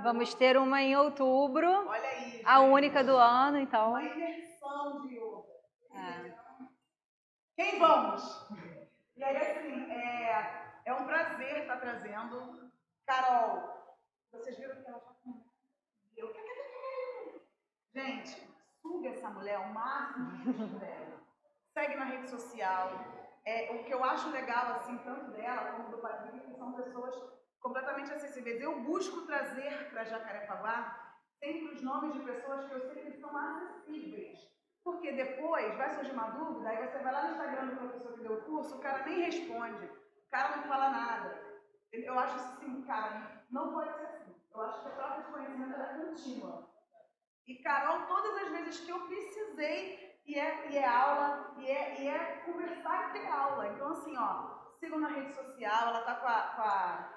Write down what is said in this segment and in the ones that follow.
Vamos ter uma em outubro. Olha aí. A única do ano, então. Uma imersão de yoga. Quem vamos? E aí, assim, é um prazer estar trazendo. Carol, vocês viram que ela já comeu? Gente, suga essa mulher ao máximo que puder. Segue na rede social. O que eu acho legal, assim, tanto dela como do Patrick, são pessoas completamente acessíveis. Eu busco trazer para Jacarepaguá sempre os nomes de pessoas que eu sei que são acessíveis. Porque depois vai surgir uma dúvida, aí você vai lá no Instagram do professor que deu o curso, o cara nem responde, o cara não fala nada. Eu acho assim, cara, não pode ser assim. Eu acho que a troca de conhecimento é contínua. E Carol, todas as vezes que eu precisei, e é aula, e é conversar e ter aula. Então, assim, ó, sigam na rede social, ela tá com a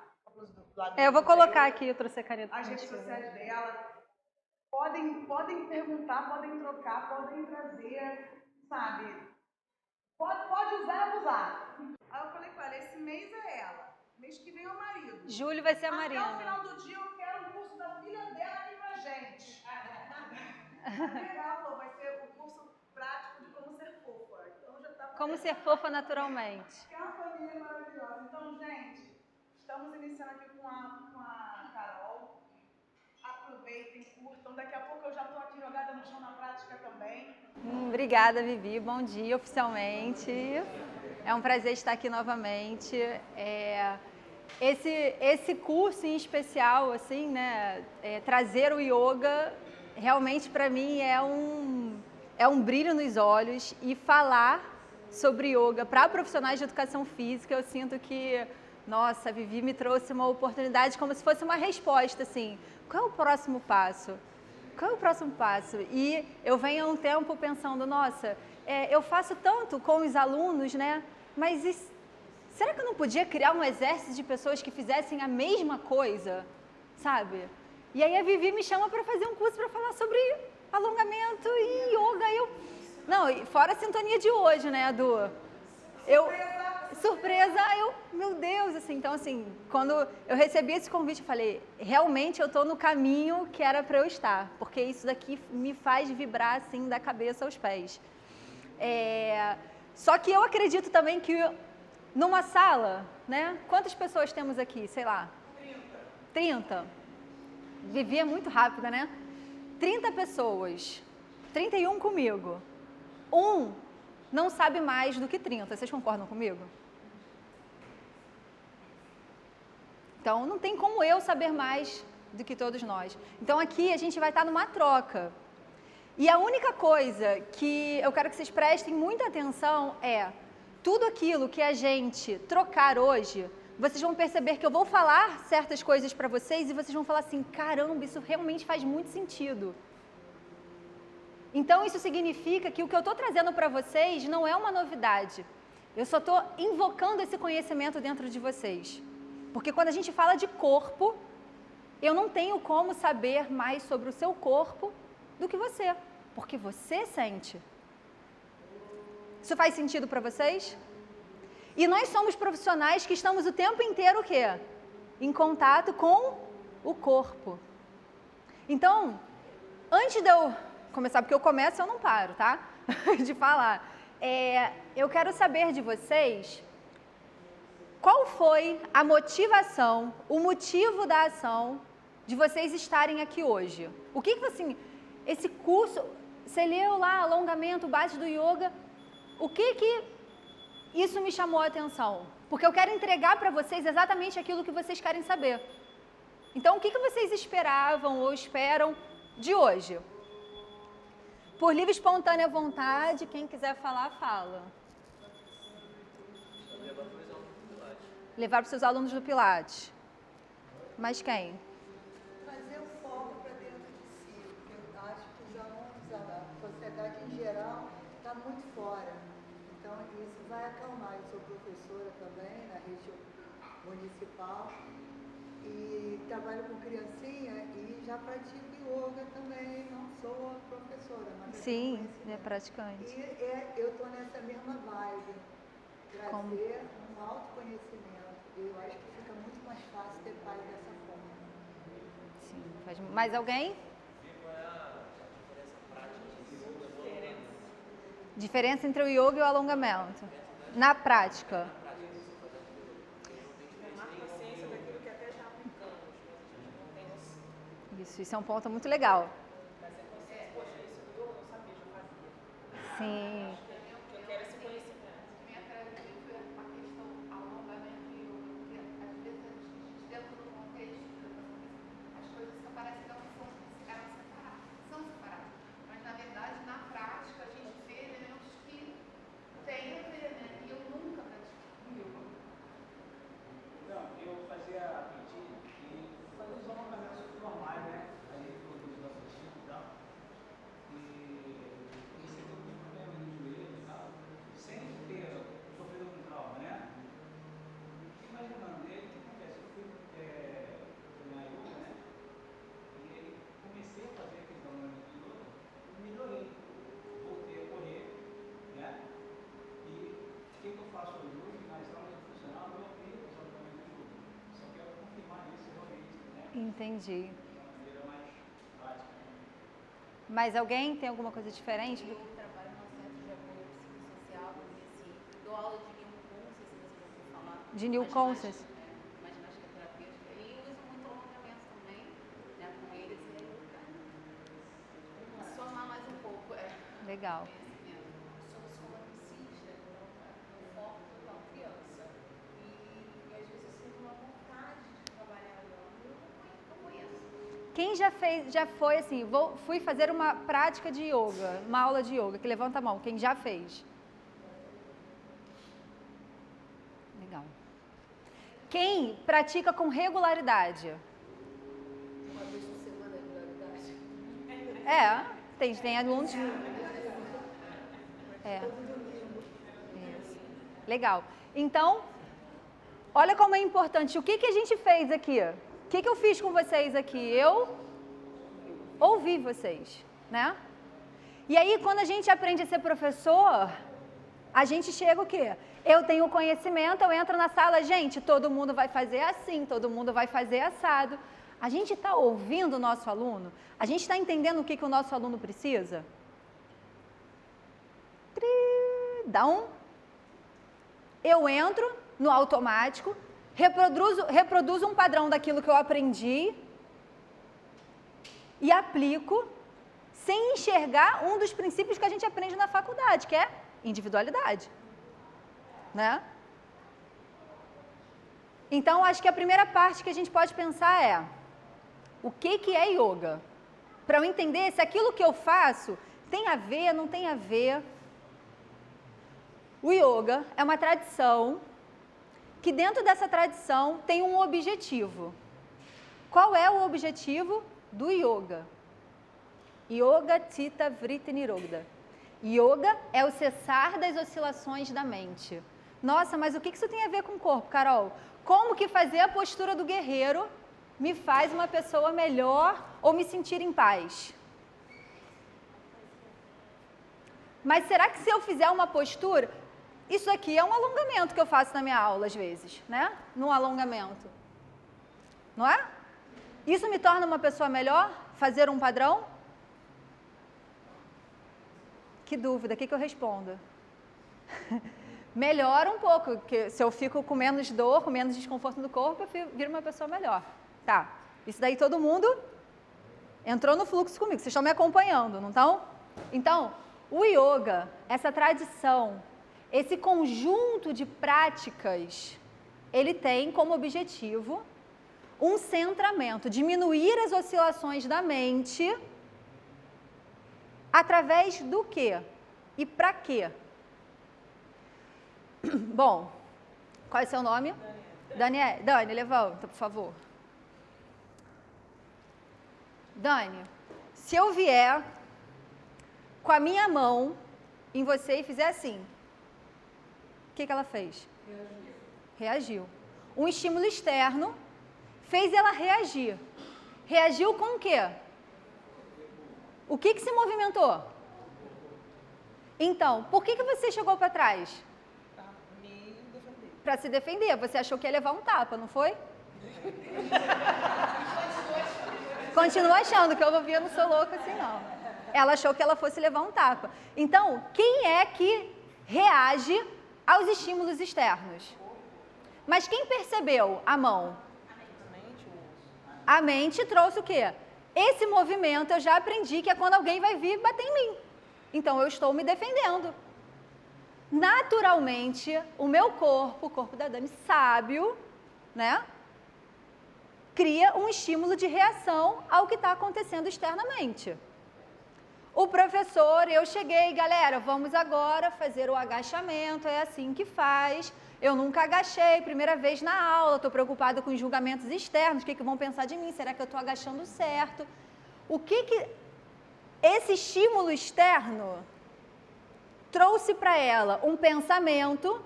eu vou colocar aqui, eu trouxe a caneta. As redes sociais dela. Podem perguntar, podem trocar, podem trazer, sabe? Pode usar e abusar. Aí eu falei com ela, esse mês é ela. Mês que vem é o marido. Julho vai ser a Marina. Até o final do dia eu quero o curso da filha dela aqui pra gente. Legal, vai ser o curso prático de como ser fofa. Então já tá como ser fofa naturalmente. Que é uma família maravilhosa. Então, gente, estamos iniciando aqui com a Carol. Aproveitem, curtam. Daqui a pouco eu já estou aqui jogada no chão na prática também. Obrigada, Vivi. Bom dia oficialmente. É um prazer estar aqui novamente. Esse curso em especial, assim, né, trazer o yoga, realmente para mim é um brilho nos olhos, e falar sobre yoga para profissionais de educação física, eu sinto que, nossa, a Vivi me trouxe uma oportunidade como se fosse uma resposta, assim, qual é o próximo passo? Qual é o próximo passo? E eu venho há um tempo pensando, nossa, eu faço tanto com os alunos, né, mas será que eu não podia criar um exército de pessoas que fizessem a mesma coisa, sabe? E aí a Vivi me chama para fazer um curso para falar sobre alongamento e yoga. Não, fora a sintonia de hoje, né, surpresa, meu Deus, assim, então assim, quando eu recebi esse convite, eu falei, realmente eu estou no caminho que era para eu estar, porque isso daqui me faz vibrar, assim, da cabeça aos pés. Só que eu acredito também que numa sala, né, quantas pessoas temos aqui, sei lá? 30. Vivi é muito rápida, né? 30 pessoas, 31 comigo. Não sabe mais do que 30, vocês concordam comigo? Então, não tem como eu saber mais do que todos nós. Então, aqui a gente vai estar numa troca. E a única coisa que eu quero que vocês prestem muita atenção é tudo aquilo que a gente trocar hoje, vocês vão perceber que eu vou falar certas coisas para vocês e vocês vão falar assim, caramba, isso realmente faz muito sentido. Então, isso significa que o que eu estou trazendo para vocês não é uma novidade. Eu só estou invocando esse conhecimento dentro de vocês. Porque quando a gente fala de corpo, eu não tenho como saber mais sobre o seu corpo do que você. Porque você sente. Isso faz sentido para vocês? E nós somos profissionais que estamos o tempo inteiro o quê? Em contato com o corpo. Então, antes de eu começar, porque eu começo e eu não paro, tá? De falar. Eu quero saber de vocês qual foi a motivação, o motivo da ação de vocês estarem aqui hoje. O que assim, esse curso, você leu lá, alongamento, base do yoga, o que isso me chamou a atenção? Porque eu quero entregar para vocês exatamente aquilo que vocês querem saber. Então, o que vocês esperavam ou esperam de hoje? Por livre e espontânea vontade, quem quiser falar, fala. Levar para os seus alunos do Pilates. Mas quem? Trazer o foco para dentro de si, porque eu acho que os alunos, a sociedade em geral, está muito fora. Então, isso vai acalmar. Eu sou professora também na rede municipal e trabalho com criancinha e já pratico yoga também. Não sou professora, mas sim, é praticante. E eu estou nessa mesma vibe, trazer um autoconhecimento. Eu acho que fica muito mais fácil ter paz dessa forma. Sim, Mais alguém? Diferença entre o yoga e o alongamento. Na prática. Isso é um ponto muito legal. Sim. Eu quero esse conhecimento. Minha tradução foi uma questão alongamento e yoga, porque às vezes a gente, dentro do contexto, as coisas que parecem que não são separadas, são separadas. Mas na verdade, na prática, a gente vê elementos que têm a ver, né? E eu nunca pratiquei yoga. Não, eu fazia pedido e fazia os alongamentos normais, né? Ali todos os nossos e tal. E comecei a ter alguns problemas no joelho e tal, sem ter sofrido algum trauma, né? Fiquei imaginando dele, o que acontece? Eu fui treinar yoga, né? E aí comecei a fazer aquele alongamento de yoga e melhorei. Voltei a correr, né? E o que eu faço hoje? Nas aulas funcional, eu aplico os alongamentos de yoga. Só quero confirmar isso realmente, né? Entendi. De uma maneira mais prática. Mais alguém tem alguma coisa diferente? Eu trabalho no centro de apoio psicossocial e assim, dou aula de New Conscious, se você já ouviu falar. De New Conscious? Uma ginástica terapêutica. E uso muito alongamento também, né, com eles e aí somar mais um pouco, Legal. conhecimento. Sou somaticista, então eu foco total criança. E às vezes eu sinto uma vontade de trabalhar yoga, eu não conheço. Quem já foi assim, fui fazer uma prática de yoga, uma aula de yoga, que levanta a mão, quem já fez? Legal. Quem pratica com regularidade? Uma vez por semana é regularidade. Tem alunos. Isso. Legal. Então, olha como é importante. O que a gente fez aqui? O que eu fiz com vocês aqui? Eu ouvi vocês, né? E aí, quando a gente aprende a ser professor, a gente chega o quê? Eu tenho conhecimento, eu entro na sala, gente, todo mundo vai fazer assim, todo mundo vai fazer assado. A gente está ouvindo o nosso aluno? A gente está entendendo o que o nosso aluno precisa? Eu entro no automático, reproduzo um padrão daquilo que eu aprendi e aplico sem enxergar um dos princípios que a gente aprende na faculdade, que é individualidade, né? Então, acho que a primeira parte que a gente pode pensar é o que é yoga? Para eu entender se aquilo que eu faço tem a ver, não tem a ver. O yoga é uma tradição que dentro dessa tradição tem um objetivo. Qual é o objetivo do yoga? Yoga Chitta Vritti Nirodha. Yoga é o cessar das oscilações da mente. Nossa, mas o que isso tem a ver com o corpo, Carol? Como que fazer a postura do guerreiro me faz uma pessoa melhor ou me sentir em paz? Mas será que se eu fizer uma postura... Isso aqui é um alongamento que eu faço na minha aula, às vezes, né? Num alongamento. Não é? Isso me torna uma pessoa melhor? Fazer um padrão? Que dúvida, o que eu respondo? Melhora um pouco, porque se eu fico com menos dor, com menos desconforto no corpo, eu viro uma pessoa melhor. Tá, isso daí todo mundo entrou no fluxo comigo, vocês estão me acompanhando, não estão? Então, o yoga, essa tradição, esse conjunto de práticas, ele tem como objetivo um centramento, diminuir as oscilações da mente através do quê? E para quê? Bom, qual é o seu nome? Daniel. Dani, levanta, por favor. Dani, se eu vier com a minha mão em você e fizer assim, o que ela fez? Reagiu. Um estímulo externo fez ela reagir. Reagiu com o quê? O que se movimentou? Então, por que você chegou para trás? Para se defender. Você achou que ia levar um tapa, não foi? Continua achando que eu não sou louca assim, não. Ela achou que ela fosse levar um tapa. Então, quem é que reage aos estímulos externos? Mas quem percebeu a mão? A mente trouxe o quê? Esse movimento eu já aprendi que é quando alguém vai vir bater em mim. Então, eu estou me defendendo. Naturalmente, o meu corpo, o corpo da Dani sábio, né? Cria um estímulo de reação ao que está acontecendo externamente. O professor, eu cheguei, galera, vamos agora fazer o agachamento, é assim que faz. Eu nunca agachei, primeira vez na aula, estou preocupada com os julgamentos externos, o que vão pensar de mim, será que eu estou agachando certo? O que esse estímulo externo trouxe para ela? Um pensamento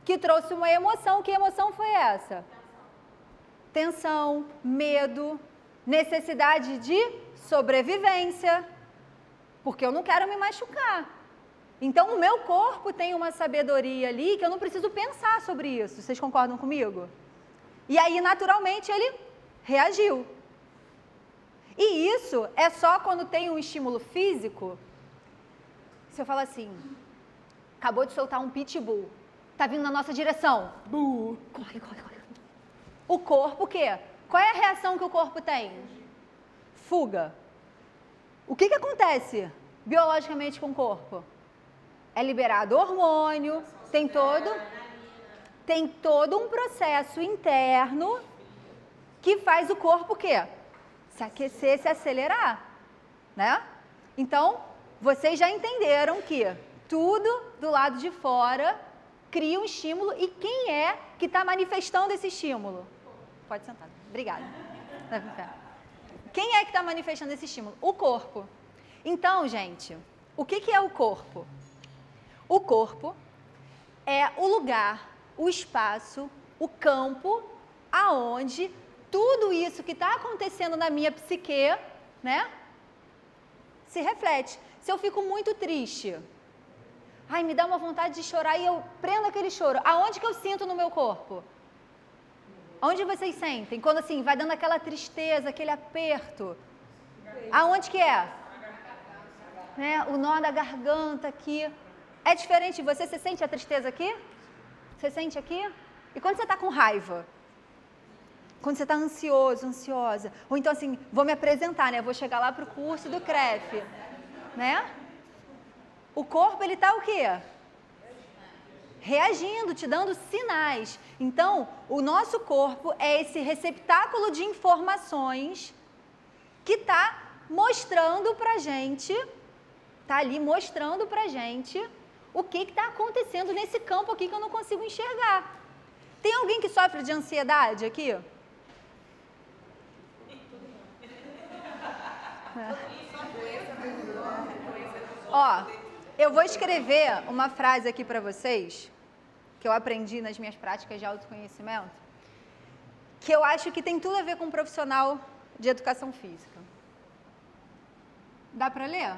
que trouxe uma emoção. Que emoção foi essa? Tensão, medo, necessidade de sobrevivência, porque eu não quero me machucar. Então, o meu corpo tem uma sabedoria ali que eu não preciso pensar sobre isso. Vocês concordam comigo? E aí, naturalmente, ele reagiu. E isso é só quando tem um estímulo físico. Se eu falar assim, acabou de soltar um pitbull, tá vindo na nossa direção. Buh. Corre, corre, corre. O corpo, o quê? Qual é a reação que o corpo tem? Fuga. O que acontece biologicamente com o corpo? É liberado hormônio, tem todo um processo interno que faz o corpo o quê? Se aquecer, se acelerar, né? Então, vocês já entenderam que tudo do lado de fora cria um estímulo e quem é que está manifestando esse estímulo? Pode sentar. Obrigada. Quem é que está manifestando esse estímulo? O corpo. Então, gente, o que é o corpo? O corpo é o lugar, o espaço, o campo, aonde tudo isso que está acontecendo na minha psique, né, se reflete. Se eu fico muito triste, ai, me dá uma vontade de chorar e eu prendo aquele choro. Aonde que eu sinto no meu corpo? Onde vocês sentem? Quando assim, vai dando aquela tristeza, aquele aperto. Aonde que é? Né? O nó da garganta aqui. É diferente, você sente a tristeza aqui? Você sente aqui? E quando você está com raiva? Quando você está ansioso, ansiosa? Ou então assim, vou me apresentar, né? Vou chegar lá para o curso do CREF, né? O corpo, ele está o quê? Reagindo, te dando sinais. Então, o nosso corpo é esse receptáculo de informações que está mostrando pra gente, está ali mostrando pra gente o que está acontecendo nesse campo aqui que eu não consigo enxergar. Tem alguém que sofre de ansiedade aqui? Ó, eu vou escrever uma frase aqui para vocês, que eu aprendi nas minhas práticas de autoconhecimento, que eu acho que tem tudo a ver com um profissional de educação física. Dá para ler?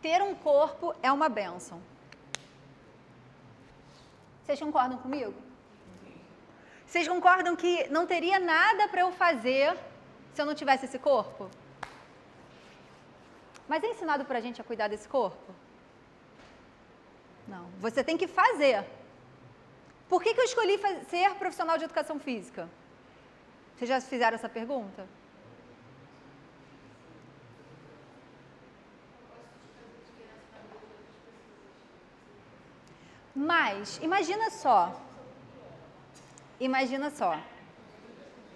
Ter um corpo é uma bênção. Vocês concordam comigo? Vocês concordam que não teria nada para eu fazer se eu não tivesse esse corpo? Mas é ensinado para a gente a cuidar desse corpo? Não. Você tem que fazer. Por que eu escolhi ser profissional de educação física? Vocês já fizeram essa pergunta? Mas, imagina só,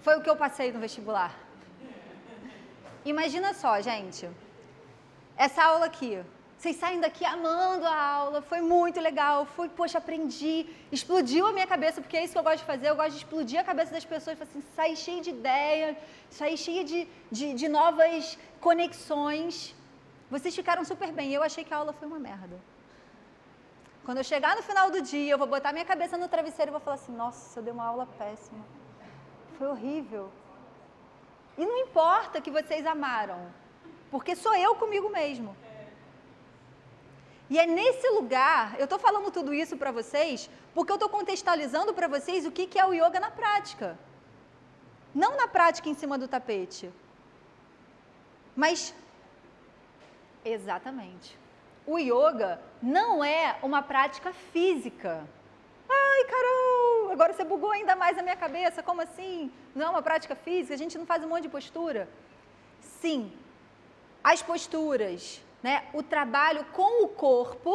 foi o que eu passei no vestibular. Imagina só, gente, essa aula aqui, vocês saem daqui amando a aula, foi muito legal, poxa, aprendi, explodiu a minha cabeça, porque é isso que eu gosto de fazer, eu gosto de explodir a cabeça das pessoas, assim, sair cheio de ideia, sair cheio de novas conexões. Vocês ficaram super bem, eu achei que a aula foi uma merda. Quando eu chegar no final do dia, eu vou botar minha cabeça no travesseiro e vou falar assim, nossa, eu dei uma aula péssima. Foi horrível. E não importa que vocês amaram. porque sou eu comigo mesmo. E é nesse lugar, eu estou falando tudo isso para vocês, porque eu estou contextualizando para vocês o que é o yoga na prática. Não na prática em cima do tapete. Mas, exatamente, o yoga não é uma prática física. Ai, Carol, agora você bugou ainda mais a minha cabeça, como assim? Não é uma prática física? A gente não faz um monte de postura? Sim, as posturas, né? O trabalho com o corpo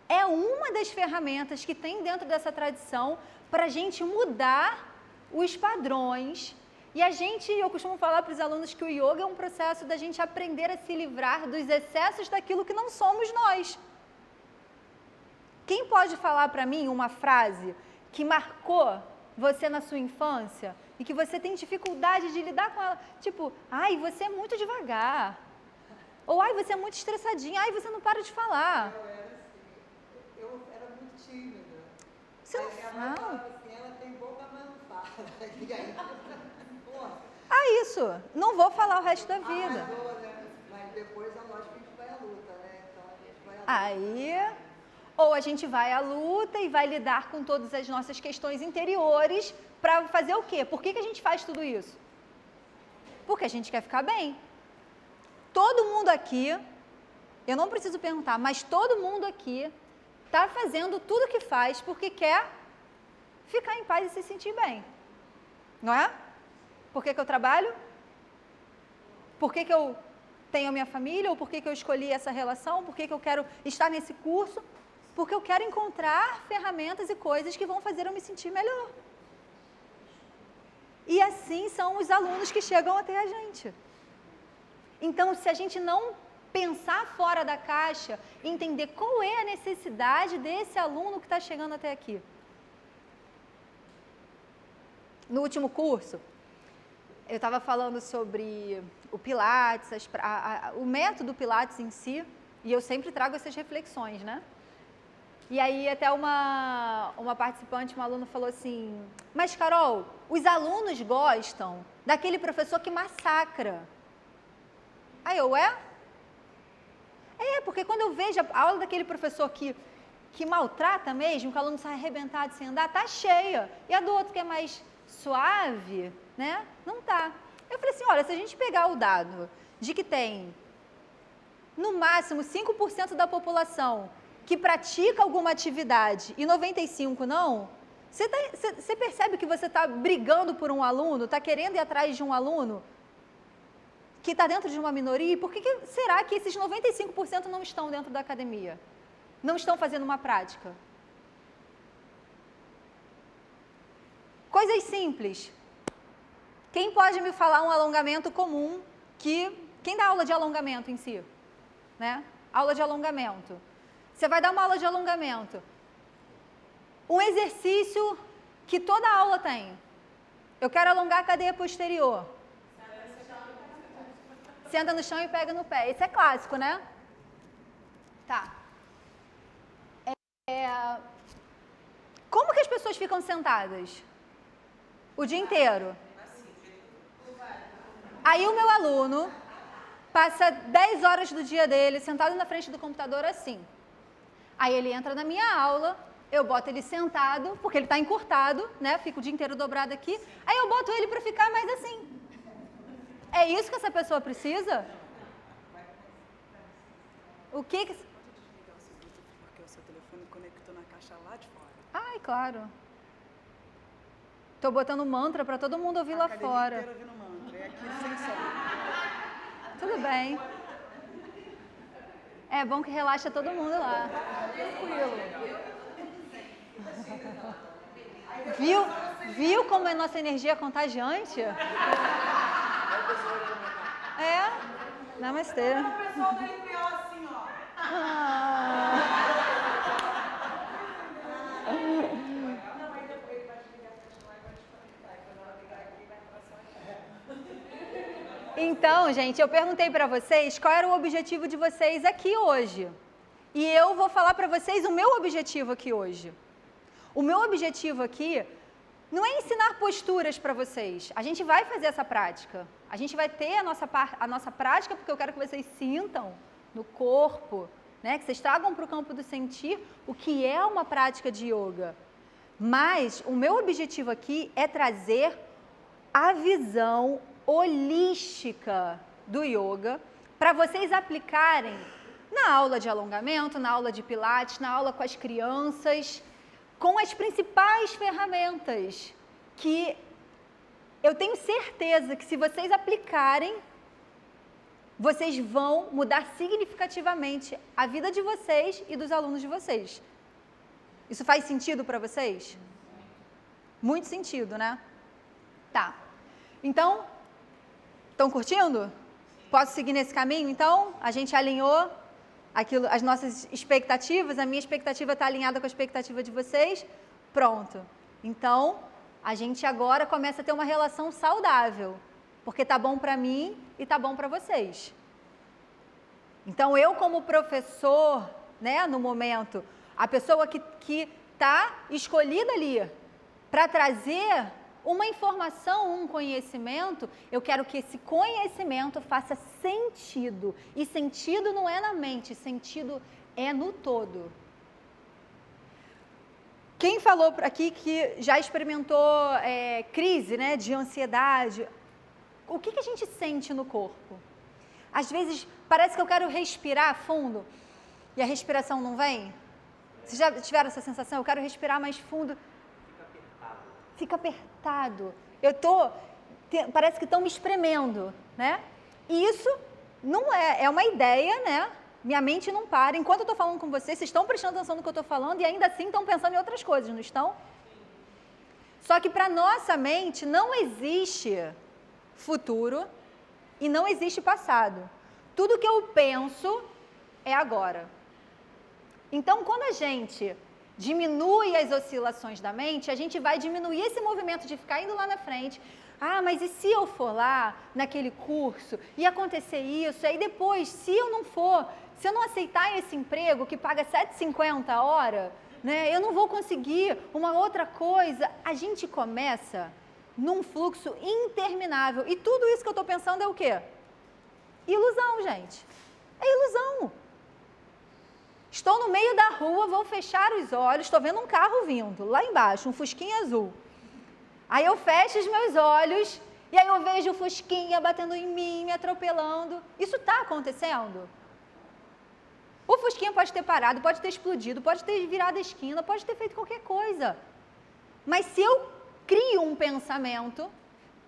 é uma das ferramentas que tem dentro dessa tradição para a gente mudar os padrões. E eu costumo falar para os alunos que o yoga é um processo da gente aprender a se livrar dos excessos daquilo que não somos nós. Quem pode falar para mim uma frase que marcou você na sua infância e que você tem dificuldade de lidar com ela? Tipo, ai, você é muito devagar. Ou, ai, você é muito estressadinha. Ai, você não para de falar. Eu era muito tímida. Você não Minha mãe fala? falava assim, ela tem boca, mas não fala. E aí, porra. Ah, isso. Não vou falar o resto da vida. Mas depois, é lógico que a gente vai à luta, né? Então, a gente vai à luta. Aí, ou a gente vai à luta e vai lidar com todas as nossas questões interiores para fazer o quê? Por que a gente faz tudo isso? Porque a gente quer ficar bem. Todo mundo aqui, eu não preciso perguntar, mas todo mundo aqui está fazendo tudo o que faz porque quer ficar em paz e se sentir bem. Não é? Por que eu trabalho? Por que eu tenho a minha família? Ou por que eu escolhi essa relação? Por que eu quero estar nesse curso? Porque eu quero encontrar ferramentas e coisas que vão fazer eu me sentir melhor. E assim são os alunos que chegam até a gente. Então, se a gente não pensar fora da caixa, entender qual é a necessidade desse aluno que está chegando até aqui. No último curso, eu estava falando sobre o Pilates, o método Pilates em si, e eu sempre trago essas reflexões, né? E aí até uma participante, uma aluna falou assim, mas Carol, os alunos gostam daquele professor que massacra. Aí eu, porque quando eu vejo a aula daquele professor que maltrata mesmo, que o aluno sai arrebentado sem andar, tá cheia. E a do outro que é mais suave, né? Não tá. Eu falei assim, olha, se a gente pegar o dado de que tem, no máximo, 5% da população que pratica alguma atividade e 95% não, você percebe que você está brigando por um aluno, está querendo ir atrás de um aluno que está dentro de uma minoria? Por que será que esses 95% não estão dentro da academia? Não estão fazendo uma prática? Coisas simples. Quem pode me falar um alongamento comum quem dá aula de alongamento em si? Né? Aula de alongamento. Você vai dar uma aula de alongamento. Um exercício que toda aula tem. Eu quero alongar a cadeia posterior. Senta no chão e pega no pé. Esse é clássico, né? Tá. Como que as pessoas ficam sentadas? O dia inteiro. Aí o meu aluno passa 10 horas do dia dele sentado na frente do computador assim. Aí ele entra na minha aula, eu boto ele sentado, porque ele está encurtado, né? Fica o dia inteiro dobrado aqui. Aí eu boto ele para ficar mais assim. É isso que essa pessoa precisa? O que que... Porque o seu telefone conectou na caixa lá de fora. Ai, claro. Tô botando mantra para todo mundo ouvir lá fora. Inteira ouvindo mantra. É aqui sem som. Tudo bem. É bom que relaxa todo mundo lá. Tranquilo. Viu como a nossa energia é contagiante? Namastê. O pessoal da LPO assim, ó. Então, gente, eu perguntei para vocês qual era o objetivo de vocês aqui hoje. E eu vou falar para vocês o meu objetivo aqui hoje. O meu objetivo aqui não é ensinar posturas para vocês. A gente vai fazer essa prática. A gente vai ter a nossa prática, porque eu quero que vocês sintam no corpo, né? Que vocês tragam para o campo do sentir o que é uma prática de yoga. Mas o meu objetivo aqui é trazer a visão holística do yoga para vocês aplicarem na aula de alongamento, na aula de pilates, na aula com as crianças, com as principais ferramentas que eu tenho certeza que se vocês aplicarem, vocês vão mudar significativamente a vida de vocês e dos alunos de vocês. Isso faz sentido para vocês? Muito sentido, né? Tá. Então, estão curtindo? Posso seguir nesse caminho? Então, a gente alinhou as nossas expectativas, a minha expectativa está alinhada com a expectativa de vocês. Pronto. Então, a gente agora começa a ter uma relação saudável, porque tá bom para mim e tá bom para vocês. Então, eu como professor, né, no momento, a pessoa que está escolhida ali para trazer uma informação, um conhecimento, eu quero que esse conhecimento faça sentido. E sentido não é na mente, sentido é no todo. Quem falou aqui que já experimentou crise, né, de ansiedade, o que a gente sente no corpo? Às vezes parece que eu quero respirar fundo e a respiração não vem. Vocês já tiveram essa sensação? Eu quero respirar mais fundo. Fica apertado. Parece que estão me espremendo, né? E isso não é uma ideia, né? Minha mente não para. Enquanto eu estou falando com vocês estão prestando atenção no que eu estou falando e ainda assim estão pensando em outras coisas, não estão? Só que para nossa mente não existe futuro e não existe passado. Tudo que eu penso é agora. Então, quando a gente diminui as oscilações da mente, a gente vai diminuir esse movimento de ficar indo lá na frente. Ah, mas e se eu for lá naquele curso e acontecer isso? Aí depois, se eu não for, se eu não aceitar esse emprego que paga R$7,50 a hora, né, eu não vou conseguir uma outra coisa. A gente começa num fluxo interminável. E tudo isso que eu estou pensando é o quê? Ilusão, gente. É ilusão. Estou no meio da rua, vou fechar os olhos, estou vendo um carro vindo, lá embaixo, um fusquinha azul. Aí eu fecho os meus olhos e aí eu vejo o fusquinha batendo em mim, me atropelando. Isso está acontecendo? O fusquinha pode ter parado, pode ter explodido, pode ter virado a esquina, pode ter feito qualquer coisa. Mas se eu crio um pensamento,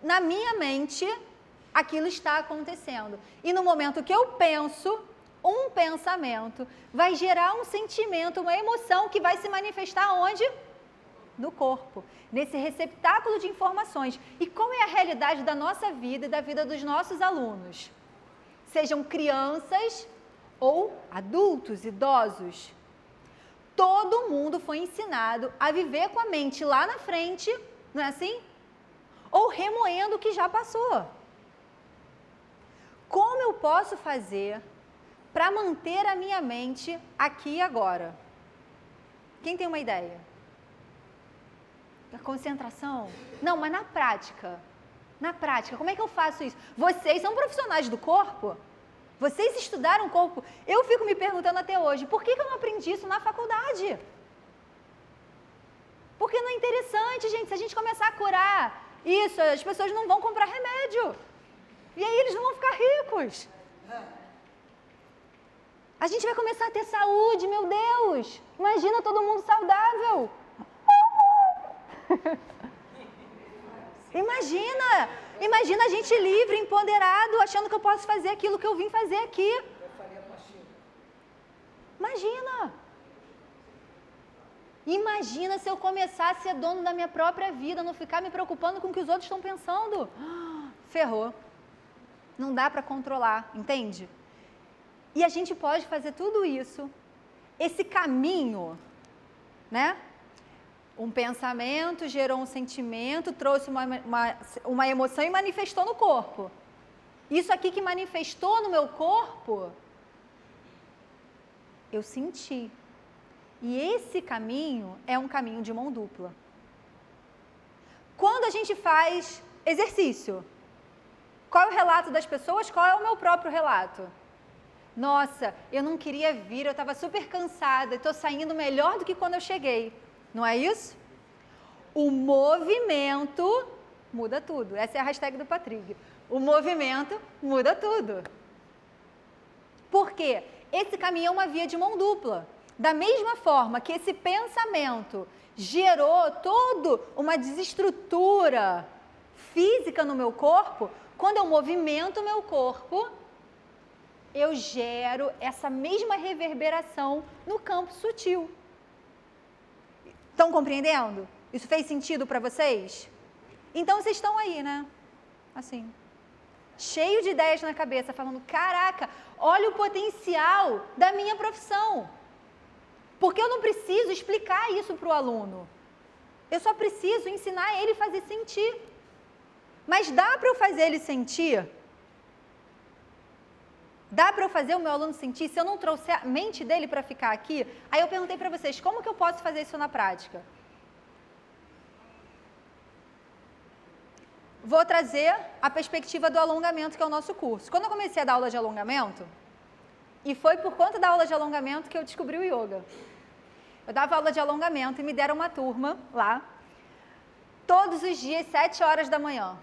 na minha mente, aquilo está acontecendo. E no momento que eu penso, um pensamento vai gerar um sentimento, uma emoção que vai se manifestar onde? No corpo, nesse receptáculo de informações. E qual é a realidade da nossa vida e da vida dos nossos alunos? Sejam crianças ou adultos, idosos. Todo mundo foi ensinado a viver com a mente lá na frente, não é assim? Ou remoendo o que já passou. Como eu posso fazer para manter a minha mente aqui e agora? Quem tem uma ideia? A concentração? Não, mas na prática. Na prática, como é que eu faço isso? Vocês são profissionais do corpo? Vocês estudaram o corpo? Eu fico me perguntando até hoje, por que eu não aprendi isso na faculdade? Porque não é interessante, gente. Se a gente começar a curar isso, as pessoas não vão comprar remédio. E aí eles não vão ficar ricos. A gente vai começar a ter saúde, meu Deus. Imagina todo mundo saudável. Imagina a gente livre, empoderado, achando que eu posso fazer aquilo que eu vim fazer aqui. Imagina se eu começar a ser dono da minha própria vida, não ficar me preocupando com o que os outros estão pensando. Ferrou. Não dá para controlar, entende? E a gente pode fazer tudo isso, esse caminho, né? Um pensamento gerou um sentimento, trouxe uma emoção e manifestou no corpo. Isso aqui que manifestou no meu corpo, eu senti. E esse caminho é um caminho de mão dupla. Quando a gente faz exercício, qual é o relato das pessoas? Qual é o meu próprio relato? Nossa, eu não queria vir, eu estava super cansada, estou saindo melhor do que quando eu cheguei. Não é isso? O movimento muda tudo. Essa é a hashtag do Patrick. O movimento muda tudo. Por quê? Esse caminho é uma via de mão dupla. Da mesma forma que esse pensamento gerou toda uma desestrutura física no meu corpo, quando eu movimento o meu corpo, eu gero essa mesma reverberação no campo sutil. Estão compreendendo? Isso fez sentido para vocês? Então vocês estão aí, né? Assim, cheio de ideias na cabeça, falando, caraca, olha o potencial da minha profissão. Porque eu não preciso explicar isso para o aluno. Eu só preciso ensinar ele a fazer sentir. Mas dá para eu fazer ele sentir? Dá para eu fazer o meu aluno sentir se eu não trouxer a mente dele para ficar aqui? Aí eu perguntei para vocês, como que eu posso fazer isso na prática? Vou trazer a perspectiva do alongamento, que é o nosso curso. Quando eu comecei a dar aula de alongamento, e foi por conta da aula de alongamento que eu descobri o yoga. Eu dava aula de alongamento e me deram uma turma lá, todos os dias, 7 horas da manhã.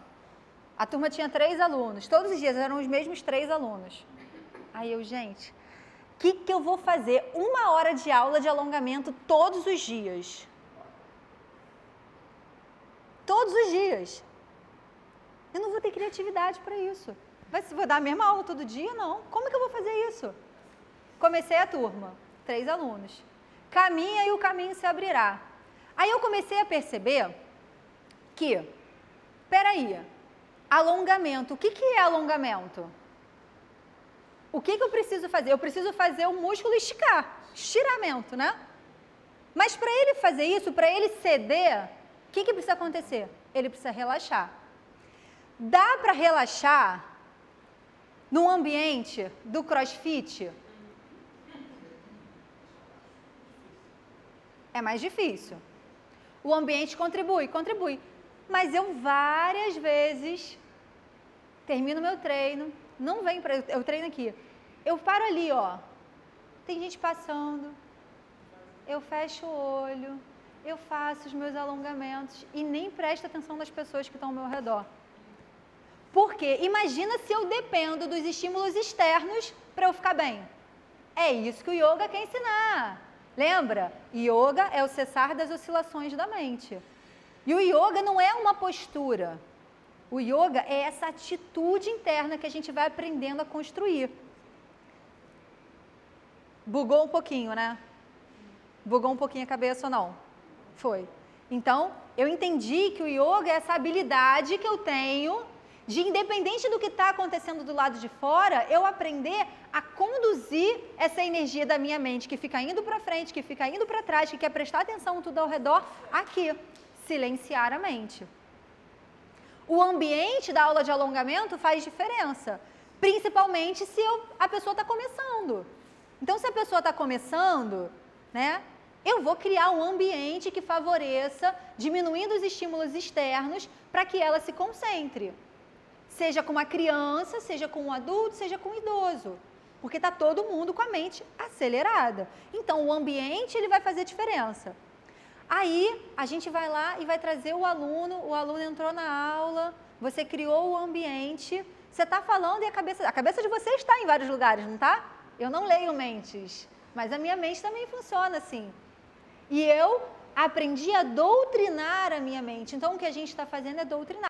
A turma tinha 3 alunos, todos os dias eram os mesmos 3 alunos. Aí eu, gente, o que eu vou fazer? 1 hora de aula de alongamento todos os dias. Todos os dias. Eu não vou ter criatividade para isso. Vou dar a mesma aula todo dia? Não. Como que eu vou fazer isso? Comecei a turma, 3 alunos. Caminha e o caminho se abrirá. Aí eu comecei a perceber que, peraí, alongamento, o que é alongamento? O que eu preciso fazer? Eu preciso fazer o músculo esticar, estiramento, né? Mas para ele fazer isso, para ele ceder, o que precisa acontecer? Ele precisa relaxar. Dá para relaxar num ambiente do CrossFit? É mais difícil. O ambiente contribui. Mas eu várias vezes termino meu treino, não vem para eu treino aqui. Eu paro ali, ó. Tem gente passando. Eu fecho o olho, eu faço os meus alongamentos e nem presto atenção nas pessoas que estão ao meu redor. Porque imagina se eu dependo dos estímulos externos para eu ficar bem. É isso que o yoga quer ensinar. Lembra? Yoga é o cessar das oscilações da mente. E o yoga não é uma postura. O yoga é essa atitude interna que a gente vai aprendendo a construir. Bugou um pouquinho, né? Bugou um pouquinho a cabeça ou não? Foi. Então, eu entendi que o yoga é essa habilidade que eu tenho de, independente do que está acontecendo do lado de fora, eu aprender a conduzir essa energia da minha mente, que fica indo para frente, que fica indo para trás, que quer prestar atenção em tudo ao redor, aqui, silenciar a mente. O ambiente da aula de alongamento faz diferença, principalmente se a pessoa está começando. Então, se a pessoa está começando, né, eu vou criar um ambiente que favoreça, diminuindo os estímulos externos, para que ela se concentre. Seja com uma criança, seja com um adulto, seja com um idoso. Porque está todo mundo com a mente acelerada. Então, o ambiente ele vai fazer diferença. Aí, a gente vai lá e vai trazer o aluno entrou na aula, você criou o ambiente, você está falando e a cabeça de você está em vários lugares, não está? Eu não leio mentes, mas a minha mente também funciona assim. E eu aprendi a doutrinar a minha mente. Então, o que a gente está fazendo é doutrinar.